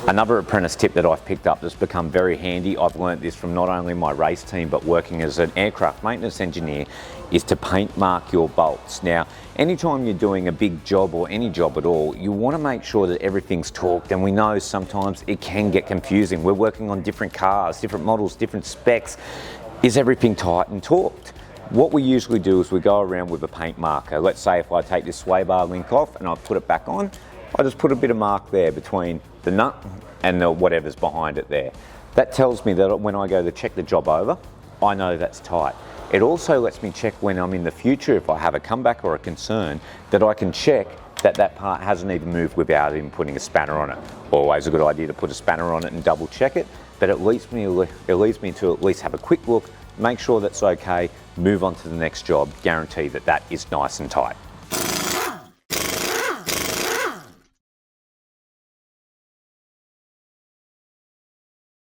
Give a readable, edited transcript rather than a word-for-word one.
Another apprentice tip that I've picked up that's become very handy, I've learnt this from not only my race team but working as an aircraft maintenance engineer, is to paint mark your bolts. Now, anytime you're doing a big job or any job at all, you want to make sure that everything's torqued, and we know sometimes it can get confusing. We're working on different cars, different models, different specs. Is everything tight and torqued? What we usually do is we go around with a paint marker. Let's say if I take this sway bar link off and I put it back on, I just put a bit of mark there between the nut and the whatever's behind it there. That tells me that when I go to check the job over, I know that's tight. It also lets me check when I'm in the future, if I have a comeback or a concern, that I can check that that part hasn't even moved without even putting a spanner on it. Always a good idea to put a spanner on it and double check it, but it leads me to at least have a quick look, make sure that's okay, move on to the next job, guarantee that that is nice and tight.